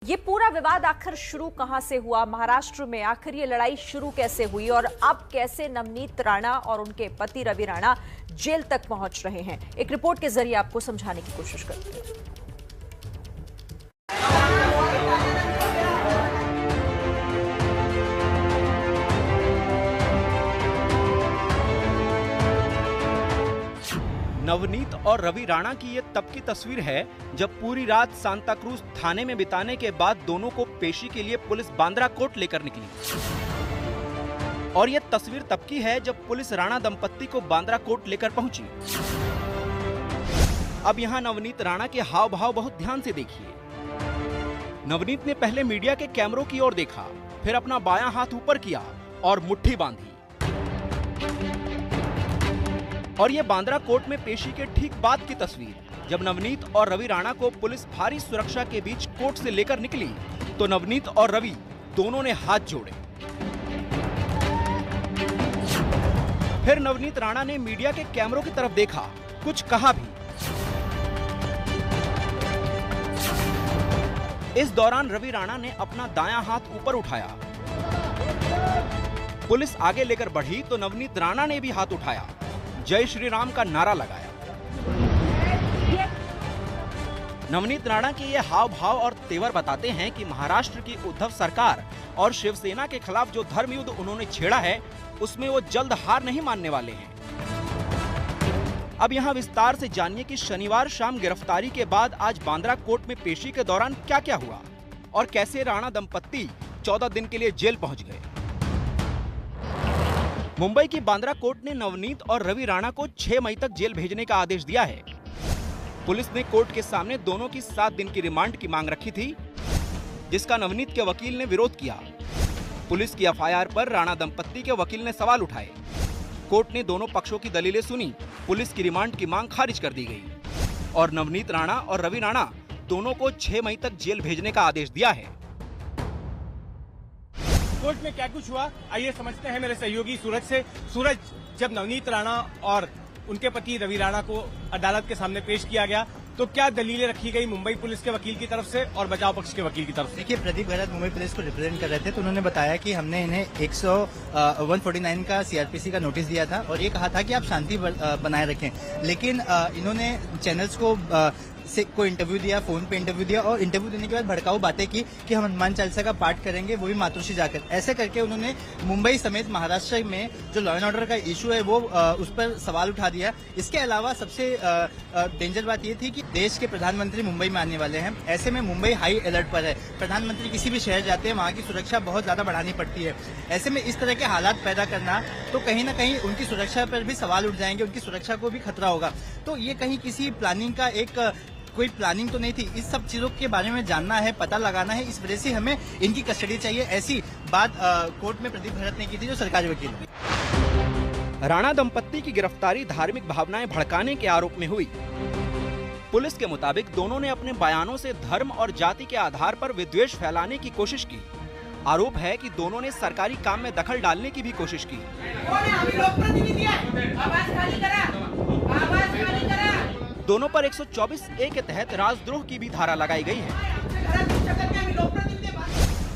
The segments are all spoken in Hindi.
ये पूरा विवाद आखिर शुरू कहां से हुआ, महाराष्ट्र में आखिर ये लड़ाई शुरू कैसे हुई और अब कैसे नवनीत राणा और उनके पति रवि राणा जेल तक पहुंच रहे हैं, एक रिपोर्ट के जरिए आपको समझाने की कोशिश करते हैं। नवनीत और रवि राणा की ये तब की तस्वीर है जब पूरी रात सांता क्रूज थाने में बिताने के बाद दोनों को पेशी के लिए पुलिस बांद्रा कोर्ट लेकर निकली। और ये तस्वीर तब की है जब पुलिस राणा दंपत्ति को बांद्रा कोर्ट लेकर पहुंची। अब यहाँ नवनीत राणा के हाव भाव बहुत ध्यान से देखिए। नवनीत ने पहले मीडिया के कैमरों की ओर देखा, फिर अपना बायां हाथ ऊपर किया और मुट्ठी बांधी। और ये बांद्रा कोर्ट में पेशी के ठीक बाद की तस्वीर, जब नवनीत और रवि राणा को पुलिस भारी सुरक्षा के बीच कोर्ट से लेकर निकली तो नवनीत और रवि दोनों ने हाथ जोड़े। फिर नवनीत राणा ने मीडिया के कैमरों की तरफ देखा, कुछ कहा भी। इस दौरान रवि राणा ने अपना दायां हाथ ऊपर उठाया। पुलिस आगे लेकर बढ़ी तो नवनीत राणा ने भी हाथ उठाया, जय श्री राम का नारा लगाया। नवनीत राणा के ये हाव भाव और तेवर बताते हैं कि महाराष्ट्र की उद्धव सरकार और शिवसेना के खिलाफ जो धर्म युद्ध उन्होंने छेड़ा है उसमें वो जल्द हार नहीं मानने वाले हैं। अब यहाँ विस्तार से जानिए कि शनिवार शाम गिरफ्तारी के बाद आज बांद्रा कोर्ट में पेशी के दौरान क्या क्या हुआ और कैसे राणा दंपत्ति 14 दिन के लिए जेल पहुंच गए। मुंबई की बांद्रा कोर्ट ने नवनीत और रवि राणा को 6 मई तक जेल भेजने का आदेश दिया है। पुलिस ने कोर्ट के सामने दोनों की 7 दिन की रिमांड की मांग रखी थी, जिसका नवनीत के वकील ने विरोध किया। पुलिस की एफआईआर पर राणा दंपत्ति के वकील ने सवाल उठाए। कोर्ट ने दोनों पक्षों की दलीलें सुनी, पुलिस की रिमांड की मांग खारिज कर दी गई और नवनीत राणा और रवि राणा दोनों को 6 मई तक जेल भेजने का आदेश दिया है। कोर्ट में क्या कुछ हुआ, आइए समझते हैं मेरे सहयोगी सूरज से। सूरज, जब नवनीत राणा और उनके पति रवि राणा को अदालत के सामने पेश किया गया तो क्या दलीलें रखी गई मुंबई पुलिस के वकील की तरफ से और बचाव पक्ष के वकील की तरफ से? देखिए, प्रदीप भरत मुंबई पुलिस को रिप्रेजेंट कर रहे थे तो उन्होंने बताया कि हमने इन्हें 149 का सीआरपीसी का नोटिस दिया था और ये कहा था कि आप शांति बनाए रखें, लेकिन इन्होंने चैनल्स को इंटरव्यू दिया, फोन पे इंटरव्यू दिया और इंटरव्यू देने के बाद भड़काऊ बातें की कि हम हनुमान चालीसा का पाठ करेंगे, वो भी मातृश्री जाकर। ऐसे करके उन्होंने मुंबई समेत महाराष्ट्र में जो लॉ एंड ऑर्डर का इशू है वो उस पर सवाल उठा दिया। इसके अलावा सबसे डेंजर बात ये थी कि देश के प्रधानमंत्री मुंबई में आने वाले हैं। ऐसे में मुंबई हाई अलर्ट पर है। प्रधानमंत्री किसी भी शहर जाते हैं, वहाँ की सुरक्षा बहुत ज्यादा बढ़ानी पड़ती है। ऐसे में इस तरह के हालात पैदा करना तो कहीं ना कहीं उनकी सुरक्षा पर भी सवाल उठ जाएंगे, उनकी सुरक्षा को भी खतरा होगा। तो ये कहीं किसी प्लानिंग का कोई प्लानिंग तो नहीं थी। इस सब चीजों के बारे में जानना है, पता लगाना है, इस वजह से हमें इनकी कस्टडी चाहिए। ऐसी बात कोर्ट में प्रदीप भरत ने की थी, जो सरकारी वकील है। राणा दंपत्ति की गिरफ्तारी धार्मिक भावनाएं भड़काने के आरोप में हुई। पुलिस के मुताबिक दोनों ने अपने बयानों से धर्म और जाति के आधार पर विद्वेष फैलाने की कोशिश की। आरोप है कि दोनों ने सरकारी काम में दखल डालने की भी कोशिश की। दोनों पर 124A के तहत राजद्रोह की भी धारा लगाई गई है।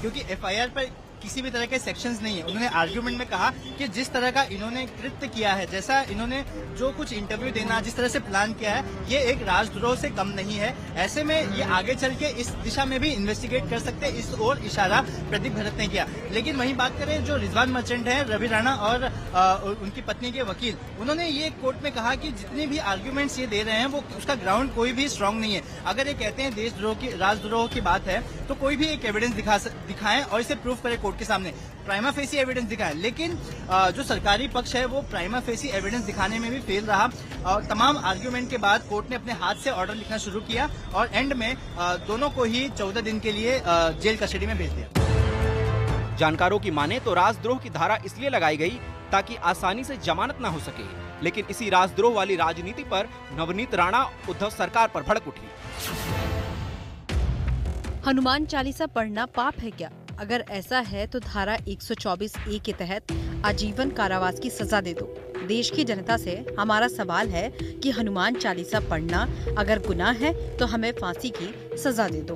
क्योंकि एफआईआर पर किसी भी तरह के सेक्शंस नहीं है। उन्होंने आर्ग्यूमेंट में कहा कि जिस तरह का इन्होंने कृत्य किया है, जैसा इन्होंने जो कुछ इंटरव्यू देना, जिस तरह से प्लान किया है, ये एक राजद्रोह से कम नहीं है। ऐसे में ये आगे चल के इस दिशा में भी इन्वेस्टिगेट कर सकते हैं, इस ओर इशारा प्रदीप भरत ने किया। लेकिन वहीं बात करें जो रिजवान मर्चेंट है, रवि राणा और उनकी पत्नी के वकील, उन्होंने ये कोर्ट में कहा कि जितने भी आर्ग्यूमेंट्स ये दे रहे हैं वो उसका ग्राउंड कोई भी स्ट्रांग नहीं है। अगर ये कहते हैं देशद्रोह की, राजद्रोह की बात है तो कोई भी एक एविडेंस दिखाएं और इसे प्रूव करें कोर्ट के सामने, प्राइमा फेसी एविडेंस दिखाएं। लेकिन जो सरकारी पक्ष है वो प्राइमा फेसी एविडेंस दिखाने में भी फेल रहा। तमाम आर्ग्यूमेंट के बाद कोर्ट ने अपने हाथ से ऑर्डर लिखना शुरू किया और एंड में दोनों को ही 14 दिन के लिए जेल कस्टडी में भेज दिया। जानकारों की माने तो राजद्रोह की धारा इसलिए लगाई गई ताकि आसानी से जमानत न हो सके, लेकिन इसी राजद्रोह वाली राजनीति पर नवनीत राणा उद्धव सरकार पर भड़क उठी। हनुमान चालीसा पढ़ना पाप है क्या? अगर ऐसा है तो धारा 124A के तहत आजीवन कारावास की सजा दे दो। देश की जनता से हमारा सवाल है कि हनुमान चालीसा पढ़ना अगर गुनाह है तो हमें फांसी की सजा दे दो।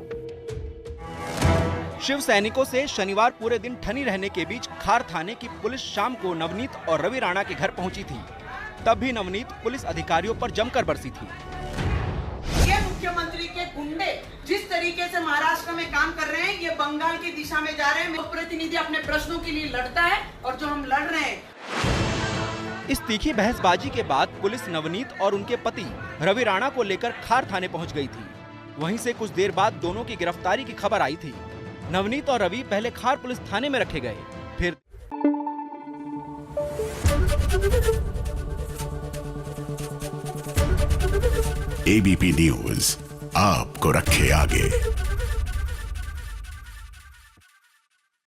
शिव सैनिकों से शनिवार पूरे दिन ठनी रहने के बीच खार थाने की पुलिस शाम को नवनीत और रवि राणा के घर पहुंची थी। तब भी नवनीत पुलिस अधिकारियों पर जमकर बरसी थी। ये मुख्यमंत्री के गुंडे जिस तरीके से महाराष्ट्र में काम कर रहे हैं, ये बंगाल की दिशा में जा रहे हैं। प्रतिनिधि अपने प्रश्नों के लिए लड़ता है और जो हम लड़ रहे हैं। इस तीखी बहसबाजी के बाद पुलिस नवनीत और उनके पति रवि राणा को लेकर खार थाने पहुंच गई थी। वहीं से कुछ देर बाद दोनों की गिरफ्तारी की खबर आई थी। नवनीत और रवि पहले खार पुलिस थाने में रखे गए, फिर एबीपी न्यूज आपको रखे आगे।